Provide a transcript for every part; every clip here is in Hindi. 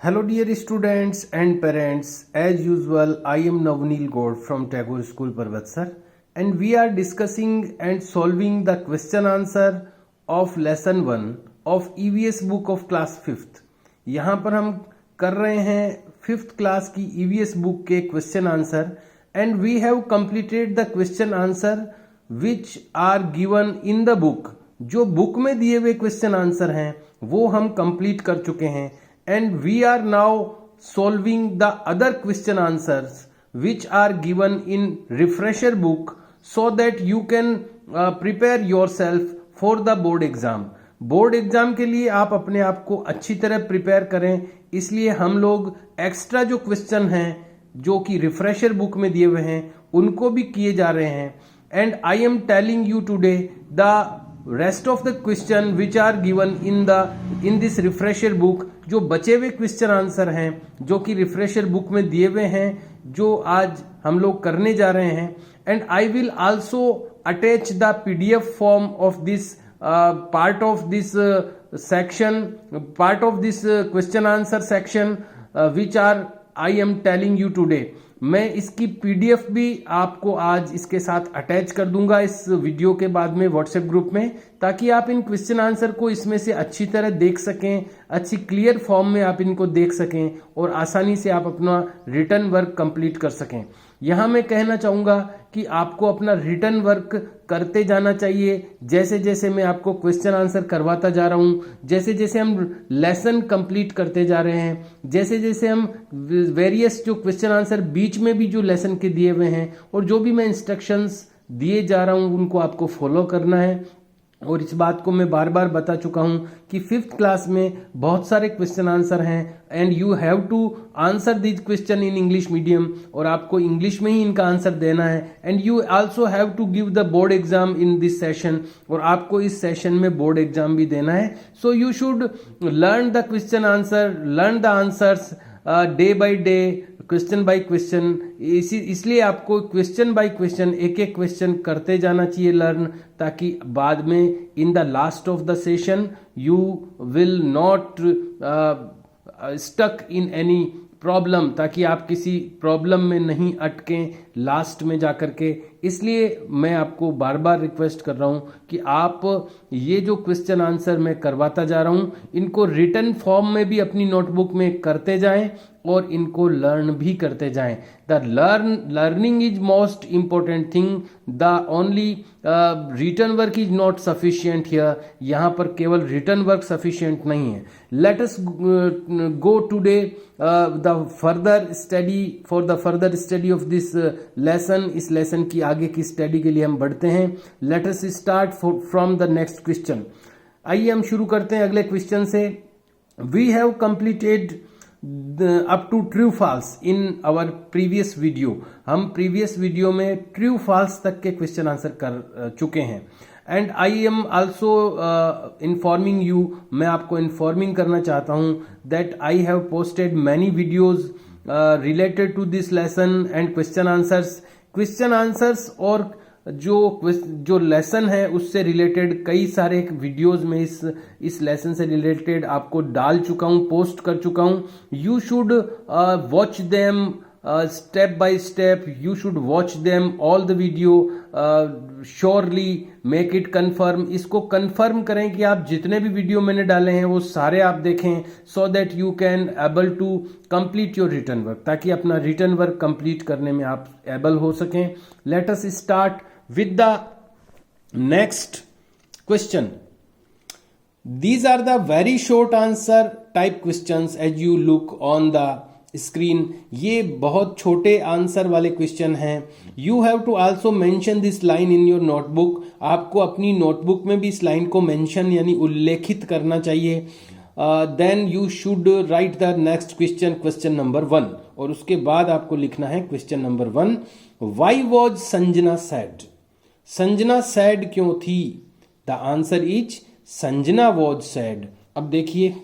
Hello dear students and parents, as usual I am Navneel Gaur from Tagore School Parvatsar and we are discussing and solving the question answer of lesson 1 of EVS book of class 5th। यहाँ पर हम कर रहे हैं 5th क्लास की EVS बुक के question answer and we have completed the question answer which are given in the book. जो बुक में दिए हुए क्वेश्चन आंसर हैं वो हम कंप्लीट कर चुके हैं and we are now solving the other question answers which are given in refresher book so that you can prepare yourself for the board exam। Board exam के लिए आप अपने आप को अच्छी तरह प्रिपेयर करें, इसलिए हम लोग एक्स्ट्रा जो क्वेश्चन हैं जो कि रिफ्रेशर बुक में दिए हुए हैं उनको भी किए जा रहे हैं and I am telling you today the rest of the question which are given in this refresher book. जो बचे हुए क्वेश्चन आंसर हैं जो कि रिफ्रेशर बुक में दिए हुए हैं जो आज हम लोग करने जा रहे हैं and I will also attach the PDF form of this part of this section, part of this question answer section which are I am telling you today. मैं इसकी पीडीएफ भी आपको आज इसके साथ अटैच कर दूंगा इस वीडियो के बाद में व्हाट्सएप ग्रुप में, ताकि आप इन क्वेश्चन आंसर को इसमें से अच्छी तरह देख सकें, अच्छी क्लियर फॉर्म में आप इनको देख सकें और आसानी से आप अपना रिटर्न वर्क कंप्लीट कर सकें। यहाँ मैं कहना चाहूँगा कि आपको अपना रिटर्न वर्क करते जाना चाहिए। जैसे जैसे मैं आपको क्वेश्चन आंसर करवाता जा रहा हूँ, जैसे जैसे हम लेसन कंप्लीट करते जा रहे हैं, जैसे जैसे हम वेरियस जो क्वेश्चन आंसर बीच में भी जो लेसन के दिए हुए हैं और जो भी मैं इंस्ट्रक्शंस दिए जा रहा हूँ उनको आपको फॉलो करना है। और इस बात को मैं बार बार बता चुका हूं कि 5th क्लास में बहुत सारे क्वेश्चन आंसर हैं and you have to answer this question in English medium, और आपको इंग्लिश में ही इनका आंसर देना है and you also have to give the board exam in this session, और आपको इस सेशन में बोर्ड एग्जाम भी देना है। So you should learn the question answer, learn the answers day by day, question by question. इसलिए आपको क्वेश्चन बाय क्वेश्चन एक एक क्वेश्चन करते जाना चाहिए लर्न, ताकि बाद में in the last of the session you will not stuck in any problem, ताकि आप किसी प्रॉब्लम में नहीं अटकें लास्ट में जाकर के। इसलिए मैं आपको बार बार रिक्वेस्ट कर रहा हूं कि आप ये जो क्वेश्चन आंसर मैं करवाता जा रहा हूं इनको रिटन फॉर्म में भी अपनी नोटबुक में करते जाएं और इनको लर्न भी करते जाएं। The learning is most important thing, the only written work is not sufficient here. यहाँ पर केवल रिटन वर्क सफिशियंट नहीं है। Let us go today the further study, for the further study of this lesson. इस लेसन की आगे की स्टडी के लिए हम बढ़ते हैं। Let us start from the next question. आइए हम शुरू करते हैं अगले क्वेश्चन से। We have completed up to true false in our previous video. हम प्रीवियस वीडियो में ट्रू फॉल्स तक के क्वेश्चन आंसर कर चुके हैं and I am also informing you, मैं आपको इन्फॉर्मिंग करना चाहता हूं that I have posted many videos related to this lesson and question answers. Question answers और जो लेसन है उससे रिलेटेड कई सारे वीडियोस में इस लेसन से रिलेटेड आपको डाल चुका हूं, पोस्ट कर चुका हूं। You should watch them step by step, you should watch them all the video, surely make it confirm. इसको कंफर्म करें कि आप जितने भी वीडियो मैंने डाले हैं वो सारे आप देखें, so that you can able to complete your written work, ताकि अपना रिटन वर्क कंप्लीट करने में आप एबल हो सकें। Late us start with the next question. These are the very short answer type questions as you look on the screen. ये बहुत छोटे आंसर वाले क्वेश्चन हैं। You have to also mention this line in your notebook. आपको अपनी नोटबुक में भी इस लाइन को मेंशन यानी उल्लेखित करना चाहिए। Then you should write the next question, question number 1, और उसके बाद आपको लिखना है question number 1. Why was Sanjana sad? Sanjana sad क्यों थी? The answer is Sanjana was sad. अब देखिए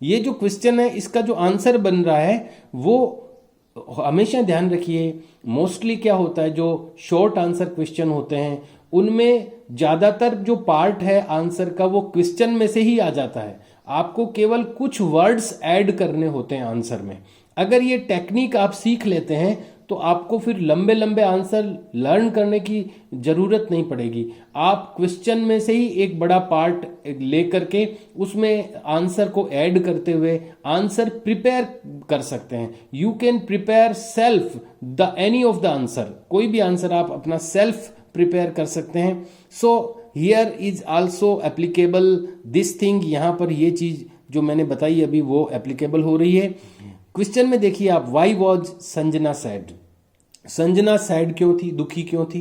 ये जो क्वेश्चन है इसका जो आंसर बन रहा है वो हमेशा ध्यान रखिए, मोस्टली क्या होता है जो शॉर्ट आंसर क्वेश्चन होते हैं उनमें ज्यादातर जो पार्ट है आंसर का वो क्वेश्चन में से ही आ जाता है। आपको केवल कुछ वर्ड्स ऐड करने होते हैं आंसर में। अगर ये टेक्निक आप सीख लेते हैं तो आपको फिर लंबे लंबे आंसर लर्न करने की जरूरत नहीं पड़ेगी। आप क्वेश्चन में से ही एक बड़ा पार्ट ले करके उसमें आंसर को ऐड करते हुए आंसर प्रिपेयर कर सकते हैं। You can prepare self the any of the answer, कोई भी आंसर आप अपना सेल्फ प्रिपेयर कर सकते हैं। So here is also applicable this thing, यहां पर ये चीज जो मैंने बताई अभी वो एप्लीकेबल हो रही है। क्वेश्चन में देखिए आप, why was Sanjana sad. Sanjana sad क्यों थी, दुखी क्यों थी?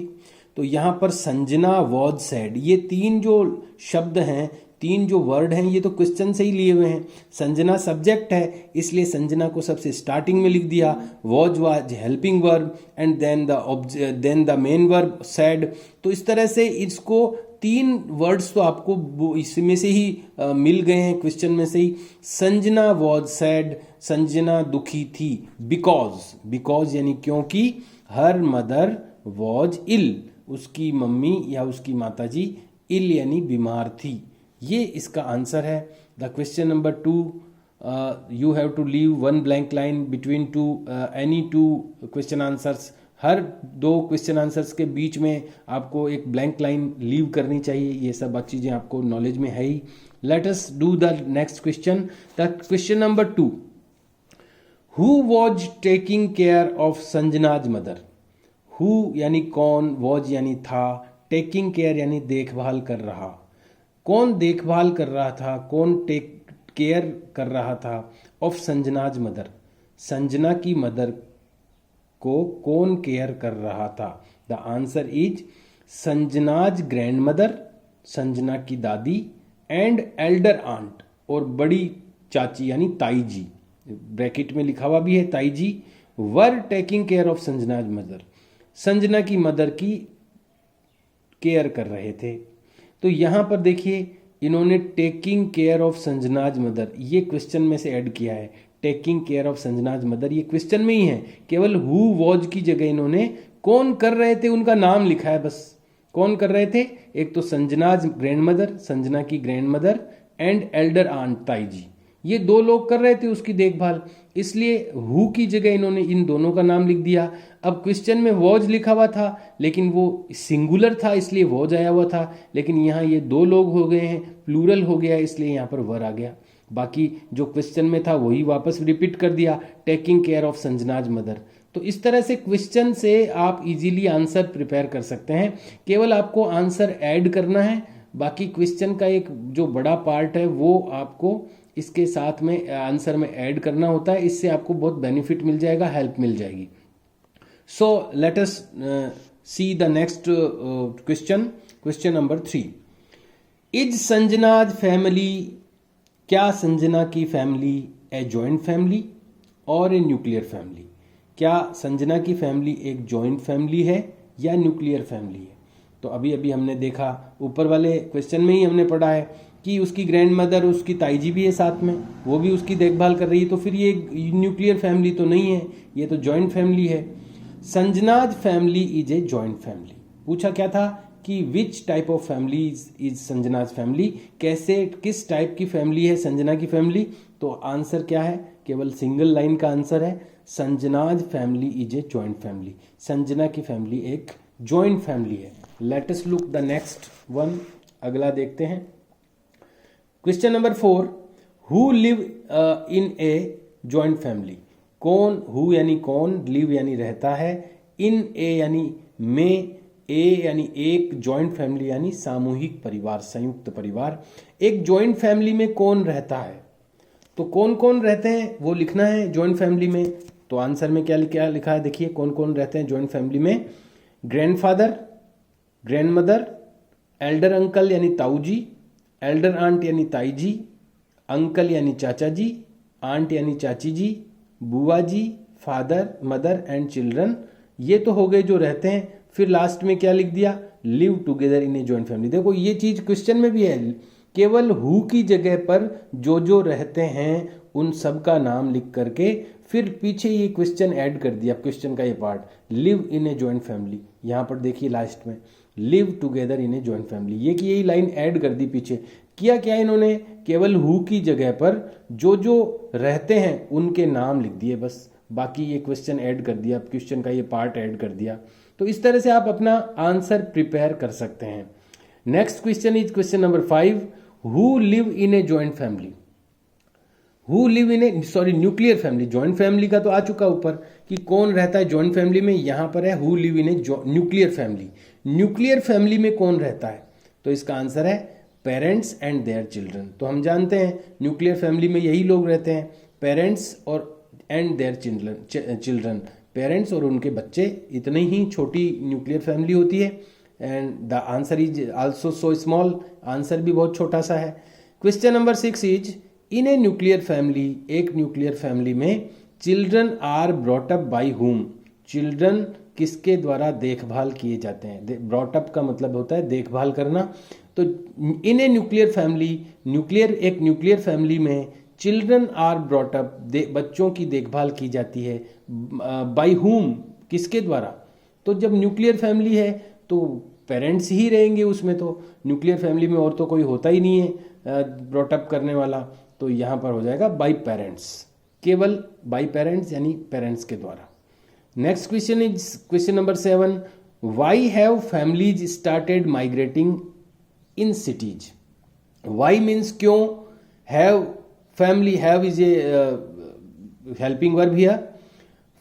तो यहां पर संजना वॉज सैड, ये तीन जो शब्द हैं, तीन जो वर्ड हैं, ये तो क्वेश्चन से ही लिए हुए हैं। संजना सब्जेक्ट है इसलिए संजना को सबसे स्टार्टिंग में लिख दिया। Was was helping verb and then the main verb said. तो इस तरह से इसको तीन वर्ड्स तो आपको इसमें से ही मिल गए हैं, क्वेश्चन में से ही। संजना वॉज सैड, संजना दुखी थी। बिकॉज यानी क्योंकि, हर मदर वॉज इल, उसकी मम्मी या उसकी माताजी इल यानी बीमार थी। ये इसका आंसर है। The question number 2, you have to leave one blank line between any two question answers. हर दो क्वेश्चन आंसर्स के बीच में आपको एक ब्लैंक लाइन लीव करनी चाहिए। ये सब चीजें आपको नॉलेज में है ही। Let us do the next question. The question number 2, who was taking care of Sanjana's mother. Who यानी कौन, वॉज यानी था, टेकिंग केयर यानी देखभाल कर रहा। कौन देखभाल कर रहा था, कौन टेक केयर कर रहा था ऑफ संजनाज मदर, संजना की मदर को कौन केयर कर रहा था? The answer is Sanjana's grandmother, Sanjana की दादी, एंड एल्डर आंट, और बड़ी चाची यानी ताई जी, ब्रैकेट में लिखा हुआ भी है ताई जी, were taking care of Sanjana's mother, Sanjana की मदर की केयर कर रहे थे। तो यहां पर देखिए इन्होंने taking care of Sanjana's mother ये क्वेश्चन में से ऐड किया है। Taking care of Sanjana's mother ये क्वेश्चन में ही है, केवल हु वॉज की जगह इन्होंने कौन कर रहे थे उनका नाम लिखा है बस। कौन कर रहे थे? एक तो संजनाज ग्रैंड मदर, संजना की grandmother, and elder aunt tai ji, ये दो लोग कर रहे थे उसकी देखभाल, इसलिए हु की जगह इन्होंने इन दोनों का नाम लिख दिया। अब क्वेश्चन में वॉज लिखा हुआ था लेकिन वो सिंगुलर था इसलिए वॉज आया हुआ था, लेकिन यहाँ ये दो लोग हो गए हैं, प्लूरल हो गया इसलिए यहाँ पर वर आ गया। बाकी जो क्वेश्चन में था वही वापस रिपीट कर दिया, taking care of Sanjana's mother. तो इस तरह से क्वेश्चन से आप इजीली आंसर प्रिपेयर कर सकते हैं, केवल आपको आंसर ऐड करना है। बाकी क्वेश्चन का एक जो बड़ा पार्ट है वो आपको इसके साथ में आंसर में ऐड करना होता है, इससे आपको बहुत बेनिफिट मिल जाएगा, हेल्प मिल जाएगी। So let us see the next question, question number 3, is Sanjana's family, क्या संजना की फैमिली ए जॉइंट फैमिली और ए न्यूक्लियर फैमिली? क्या संजना की फैमिली एक जॉइंट फैमिली है या न्यूक्लियर फैमिली है? तो अभी अभी हमने देखा, ऊपर वाले क्वेश्चन में ही हमने पढ़ा है कि उसकी ग्रैंड मदर, उसकी ताई जी भी है साथ में, वो भी उसकी देखभाल कर रही है, तो फिर ये न्यूक्लियर फैमिली तो नहीं है, ये तो जॉइंट फैमिली है। Sanjana's family is a joint family. पूछा क्या था कि which type of family is Sanjana's family, कैसे किस टाइप की फैमिली है संजना की फैमिली? तो आंसर क्या है? केवल सिंगल लाइन का आंसर है, Sanjana's family is a joint family. Sanjana की फैमिली एक जॉइंट फैमिली है। Let us look the next one, अगला देखते हैं। Question number 4, who live in a joint family. कौन, हु यानी कौन, लिव यानी रहता है, इन ए यानी में, ए यानी एक, जॉइंट फैमिली यानी सामूहिक परिवार, संयुक्त परिवार। एक जॉइंट फैमिली में कौन रहता है? तो कौन कौन रहते हैं वो लिखना है जॉइंट फैमिली में। तो आंसर में क्या लिखा है देखिए, कौन कौन रहते हैं जॉइंट फैमिली में। Grandfather, grand mother, Elder uncle यानी ताऊ जी, एल्डर आंट यानी ताई जी, अंकल यानी चाचा जी, आंट यानी चाची जी, बुआ जी, फादर, मदर एंड चिल्ड्रन। ये तो हो गए जो रहते हैं। फिर लास्ट में क्या लिख दिया? Live together in a joint family. देखो ये चीज क्वेश्चन में भी है, केवल हु की जगह पर जो रहते हैं उन सब का नाम लिख करके फिर पीछे ये क्वेश्चन ऐड कर दिया, क्वेश्चन का ये part, live in a joint family. यहां पर देखिए लास्ट में live together in a joint family, ये कि यही लाइन ऐड कर दी पीछे, किया क्या इन्होंने, केवल हु की जगह पर जो जो रहते हैं उनके नाम लिख दिए, बस बाकी ये क्वेश्चन ऐड कर दिया, क्वेश्चन का ये पार्ट ऐड कर दिया। तो इस तरह से आप अपना आंसर प्रिपेयर कर सकते हैं। Next question is question number 5, who live in a joint family. Who live in a nuclear family. Joint family का तो आ चुका ऊपर कि कौन रहता है जॉइंट फैमिली में, यहां पर है who live in a nuclear family. Nuclear family में कौन रहता है, तो इसका आंसर है पेरेंट्स एंड देयर चिल्ड्रन। तो हम जानते हैं न्यूक्लियर फैमिली में यही लोग रहते हैं, पेरेंट्स और एंड देयर चिल्ड्रन, पेरेंट्स और उनके बच्चे। इतनी ही छोटी न्यूक्लियर फैमिली होती है and the answer is also so small, answer भी बहुत छोटा सा है। Question number 6 is in a nuclear family, एक न्यूक्लियर फैमिली में children are brought up by whom. Children किसके द्वारा देखभाल किए जाते हैं, ब्रॉट अप का मतलब होता है देखभाल करना। तो इन ए न्यूक्लियर फैमिली, एक न्यूक्लियर फैमिली में चिल्ड्रन आर ब्रॉट अप, बच्चों की देखभाल की जाती है बाई हुम, किसके द्वारा। तो जब न्यूक्लियर फैमिली है तो पेरेंट्स ही रहेंगे उसमें, तो न्यूक्लियर फैमिली में और तो कोई होता ही नहीं है ब्रॉट अप करने वाला, तो यहाँ पर हो जाएगा बाई पेरेंट्स, केवल बाई पेरेंट्स यानी पेरेंट्स के द्वारा। Next question is question number 7, why have families started migrating in cities. Why means क्यों, have family, have is a helping verb here,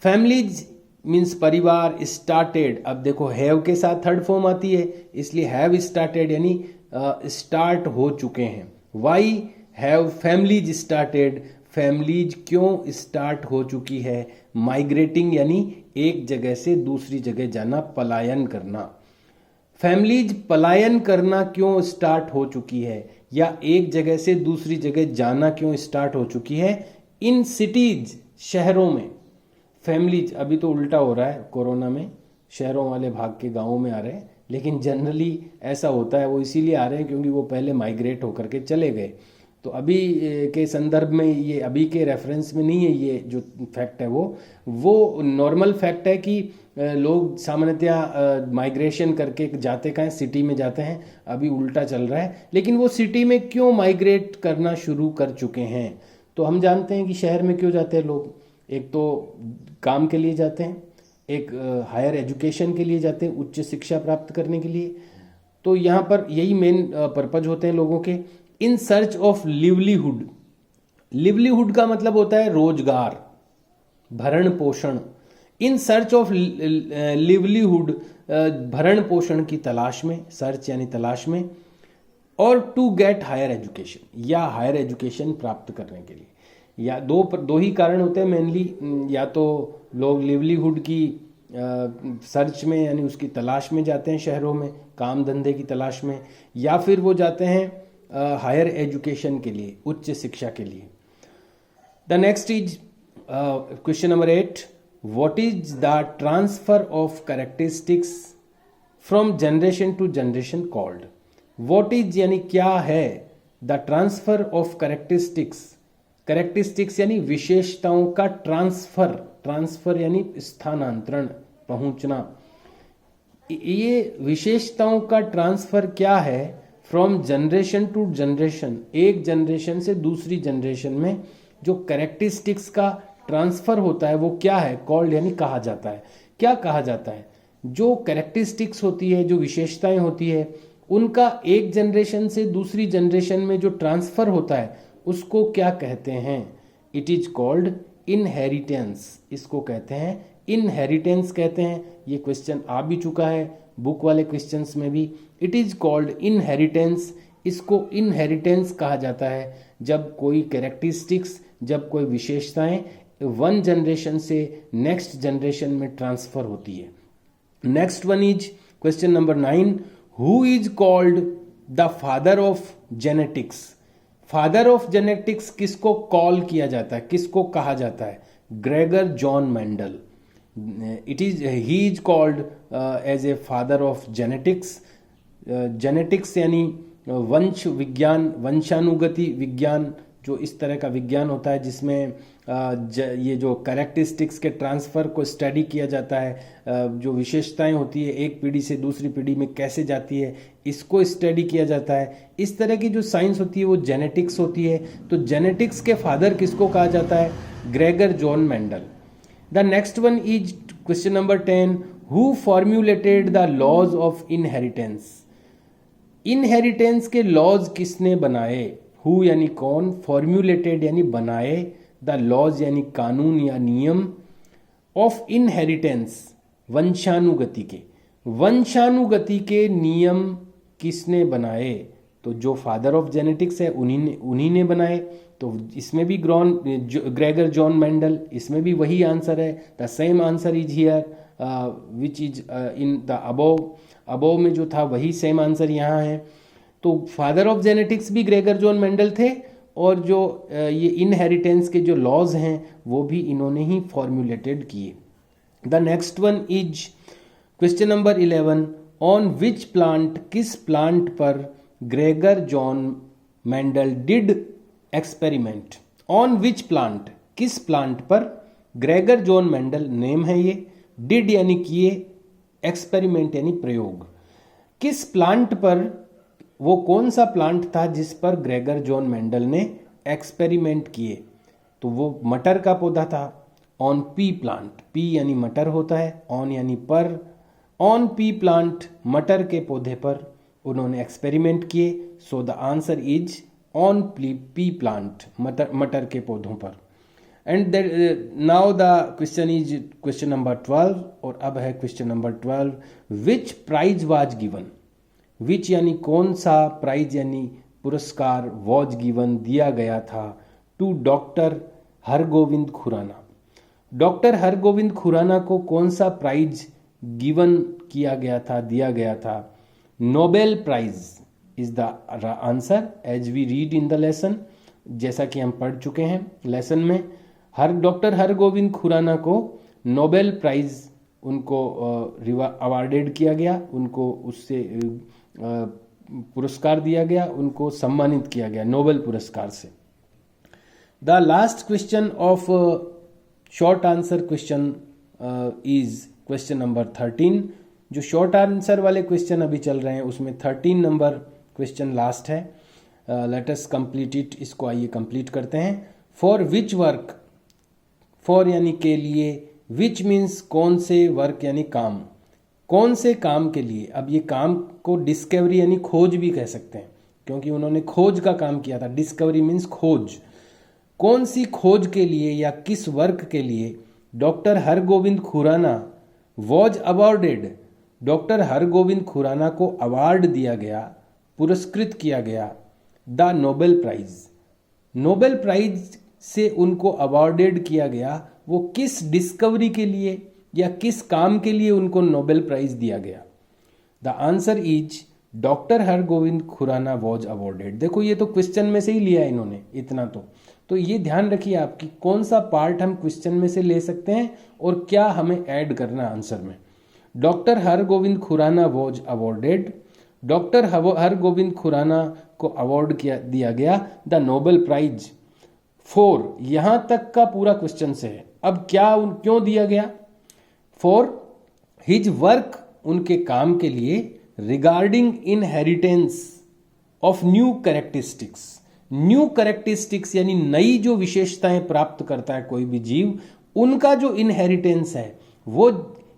families means परिवार, स्टार्टेड, अब देखो हैव के साथ थर्ड फॉर्म आती है इसलिए हैव स्टार्टेड यानी स्टार्ट हो चुके हैं। Y have families started, families क्यों स्टार्ट हो चुकी है, माइग्रेटिंग यानी एक जगह से दूसरी जगह जाना, पलायन करना। फैमिलीज पलायन करना क्यों स्टार्ट हो चुकी है, या एक जगह से दूसरी जगह जाना क्यों स्टार्ट हो चुकी है, इन सिटीज, शहरों में। फैमिलीज, अभी तो उल्टा हो रहा है कोरोना में, शहरों वाले भाग के गांवों में आ रहे हैं, लेकिन जनरली ऐसा होता है, वो इसीलिए आ रहे हैं क्योंकि वो पहले माइग्रेट होकर के चले गए। तो अभी के संदर्भ में, ये अभी के रेफरेंस में नहीं है, ये जो फैक्ट है वो नॉर्मल फैक्ट है कि लोग सामान्यतया माइग्रेशन करके जाते कहाँ, सिटी में जाते हैं। अभी उल्टा चल रहा है, लेकिन वो सिटी में क्यों माइग्रेट करना शुरू कर चुके हैं, तो हम जानते हैं कि शहर में क्यों जाते हैं लोग, एक तो काम के लिए जाते हैं, एक हायर एजुकेशन के लिए जाते हैं, उच्च शिक्षा प्राप्त करने के लिए। तो यहाँ पर यही मेन पर्पज होते हैं लोगों के। In search of livelihood, livelihood का मतलब होता है रोजगार, भरण पोषण। इन सर्च ऑफ लिवलीहुड, भरण पोषण की तलाश में, सर्च यानी तलाश में, और टू गेट हायर एजुकेशन, या हायर एजुकेशन प्राप्त करने के लिए। या दो ही कारण होते हैं मेनली, या तो लोग लिवलीहुड की सर्च में यानी उसकी तलाश में जाते हैं शहरों में, काम धंधे की तलाश में, या फिर वो जाते हैं हायर एजुकेशन के लिए, उच्च शिक्षा के लिए। The next is question number 8, what is the transfer of characteristics from generation to generation called. What is यानी क्या है, the transfer of characteristics, characteristics यानी विशेषताओं का ट्रांसफर, ट्रांसफर यानी स्थानांतरण, पहुंचना। ये विशेषताओं का ट्रांसफर क्या है, फ्रॉम जनरेशन टू जनरेशन, एक जनरेशन से दूसरी जनरेशन में जो कैरेक्टरिस्टिक्स का ट्रांसफर होता है वो क्या है, कॉल्ड यानी कहा जाता है। क्या कहा जाता है, जो कैरेक्टरिस्टिक्स होती है, जो विशेषताएं होती है, उनका एक जनरेशन से दूसरी जनरेशन में जो ट्रांसफर होता है उसको क्या कहते हैं, इट इज कॉल्ड इनहेरिटेंस, इसको कहते हैं इनहेरिटेंस कहते हैं। ये क्वेश्चन आ भी चुका है बुक वाले क्वेश्चंस में भी, इट इज कॉल्ड इनहेरिटेंस। इसको इनहेरिटेंस कहा जाता है जब कोई कैरेक्टरिस्टिक्स, जब कोई विशेषताएं वन जनरेशन से नेक्स्ट जनरेशन में ट्रांसफर होती है। Next one is question number 9, who is called the father of genetics. Father of genetics किसको कॉल किया जाता है, किसको कहा जाता है, Gregor Johann Mendel. he is called as a father of genetics। Genetics यानी वंश विज्ञान, वंशानुगति विज्ञान जो इस तरह का विज्ञान होता है जिसमें ये जो कैरेक्टरिस्टिक्स के ट्रांसफ़र को स्टडी किया जाता है, जो विशेषताएं होती है एक पीढ़ी से दूसरी पीढ़ी में कैसे जाती है, इसको स्टडी किया जाता है। इस तरह की जो साइंस होती है वो जेनेटिक्स होती है। तो जेनेटिक्स के फादर किसको कहा जाता है? Gregor Johann Mendel. The next one is question number 10, who formulated the laws of inheritance. Inheritance के लॉज किसने बनाए? हु यानी कौन, फॉर्म्युलेटेड यानी बनाए, द लॉज यानी कानून या नियम, ऑफ इनहेरिटेंस वंशानुगति के। वंशानुगति के नियम किसने बनाए? तो जो फादर ऑफ जेनेटिक्स है उन्हीं ने बनाए। तो इसमें भी ग्रेगर जॉन मेंडल, इसमें भी वही आंसर है। The same answer is here which is in the above में जो था वही सेम आंसर यहाँ है। तो फादर ऑफ जेनेटिक्स भी ग्रेगर जॉन मेंडल थे, और जो ये इनहेरिटेंस के जो लॉज हैं वो भी इन्होंने ही फॉर्म्युलेटेड किए। The next one is question number 11, on which plant, किस प्लांट पर Gregor Johann Mendel did experiment. On which plant, किस प्लांट पर ग्रेगर जॉन मेंडल, नेम है ये, डिड यानी किए, एक्सपेरिमेंट यानी प्रयोग। किस प्लांट पर, वो कौन सा प्लांट था जिस पर ग्रेगर जॉन मेंडल ने एक्सपेरिमेंट किए? तो वो मटर का पौधा था, ऑन पी प्लांट। पी यानी मटर होता है, ऑन यानी पर। ऑन पी प्लांट, मटर के पौधे पर उन्होंने एक्सपेरिमेंट किए। So the answer is on pea plant, मटर के पौधों पर। And now the question is question number 12, और अब है question number 12, which prize was given. Which यानी कौन सा, प्राइज यानी पुरस्कार, वाज गिवन दिया गया था, to doctor Hargobind Khorana. Doctor Hargobind Khorana को कौन सा प्राइज गिवन किया गया था, दिया गया था? Nobel prize is the answer as we read in the lesson. जैसा कि हम पढ़ चुके हैं लेसन में, डॉक्टर हरगोविंद खुराना को नोबेल प्राइज उनको अवार्डेड किया गया, उनको उससे पुरस्कार दिया गया, उनको सम्मानित किया गया नोबेल पुरस्कार से। The last question of short answer question is question number 13। जो शॉर्ट आंसर वाले क्वेश्चन अभी चल रहे हैं उसमें 13 नंबर क्वेश्चन लास्ट है। लेट अस कंप्लीट इट, इसको आइए कंप्लीट करते हैं। फॉर विच वर्क, फॉर यानी के लिए, विच मीन्स कौन से, वर्क यानी काम, कौन से काम के लिए। अब ये काम को डिस्कवरी यानी खोज भी कह सकते हैं, क्योंकि उन्होंने खोज का काम किया था। डिस्कवरी मीन्स खोज। कौन सी खोज के लिए या किस वर्क के लिए doctor Hargobind Khorana was awarded, doctor Hargobind Khorana को अवार्ड दिया गया, पुरस्कृत किया गया, the Nobel prize. Nobel prize से उनको अवॉर्डेड किया गया, वो किस डिस्कवरी के लिए या किस काम के लिए उनको नोबेल प्राइज दिया गया? The answer is doctor Hargobind Khorana was awarded. देखो ये तो क्वेश्चन में से ही लिया है इन्होंने इतना, तो ये ध्यान रखिए आपकी कौन सा पार्ट हम क्वेश्चन में से ले सकते हैं और क्या हमें ऐड करना आंसर में। Doctor Hargobind Khorana was awarded, doctor Hargobind Khorana को अवार्ड दिया गया द नोबेल प्राइज फॉर, यहां तक का पूरा क्वेश्चन से है। अब क्यों दिया गया? फॉर हिज वर्क, उनके काम के लिए, regarding inheritance of new characteristics. New characteristics यानी नई जो विशेषताएं प्राप्त करता है कोई भी जीव, उनका जो इनहेरिटेंस है वो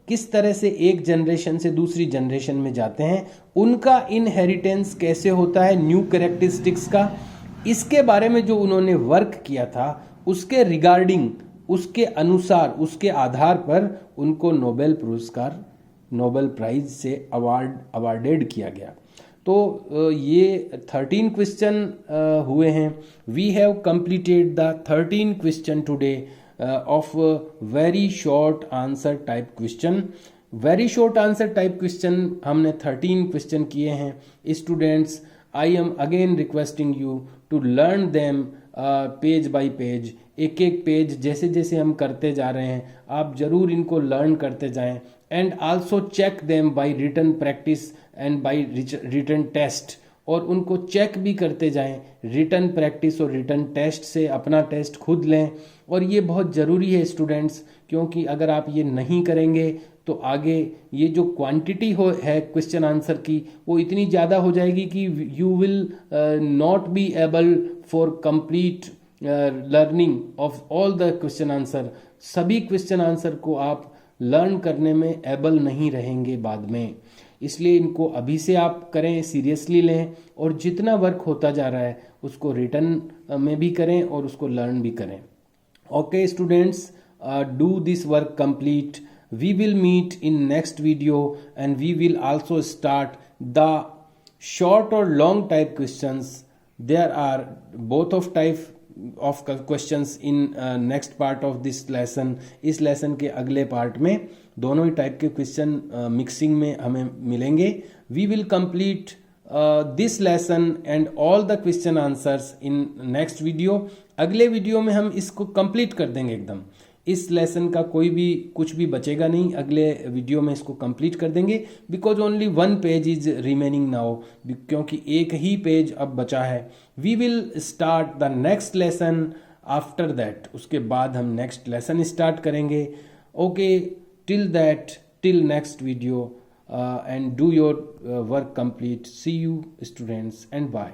किस तरह से एक जनरेशन से दूसरी जनरेशन में जाते हैं, उनका इनहेरिटेंस कैसे होता है न्यू कैरेक्टरिस्टिक्स का, इसके बारे में जो उन्होंने वर्क किया था उसके रिगार्डिंग, उसके अनुसार, उसके आधार पर उनको नोबेल पुरस्कार, नोबेल प्राइज से अवार्डेड किया गया। तो ये 13 क्वेश्चन हुए हैं। We have completed the 13 question today of very short answer type question. Very short answer type question हमने 13 क्वेश्चन किए हैं। Students, I am again requesting you to learn them page by page, एक एक पेज जैसे जैसे हम करते जा रहे हैं आप जरूर इनको लर्न करते जाएं, and also check them by written practice and by written test और उनको चेक भी करते जाएं। रिटन प्रैक्टिस और रिटन टेस्ट से अपना टेस्ट खुद लें, और ये बहुत ज़रूरी है स्टूडेंट्स, क्योंकि अगर आप ये नहीं करेंगे तो आगे ये जो क्वांटिटी है क्वेश्चन आंसर की, वो इतनी ज़्यादा हो जाएगी कि you will not be able for complete learning of all the question answer. सभी क्वेश्चन आंसर को आप लर्न करने में एबल नहीं रहेंगे बाद में। इसलिए इनको अभी से आप करें, सीरियसली लें, और जितना वर्क होता जा रहा है उसको रिटर्न में भी करें और उसको लर्न भी करें। Okay students, do this work complete. We will meet in next video, and we will also start the short or long type questions. There are both of type of questions in next part of this lesson. इस lesson के अगले part में दोनों ही टाइप के क्वेश्चन मिक्सिंग में हमें मिलेंगे। We will complete this lesson and all the question answers in next video. अगले वीडियो में हम इसको कंप्लीट कर देंगे एकदम। इस लेसन का कोई भी कुछ भी बचेगा नहीं, अगले वीडियो में इसको कंप्लीट कर देंगे। Because only 1 page is remaining now, क्योंकि एक ही पेज अब बचा है। We will start the next lesson after that, उसके बाद हम नेक्स्ट लेसन स्टार्ट करेंगे। Okay, till that, till next video, and do your work complete. See you students, and bye.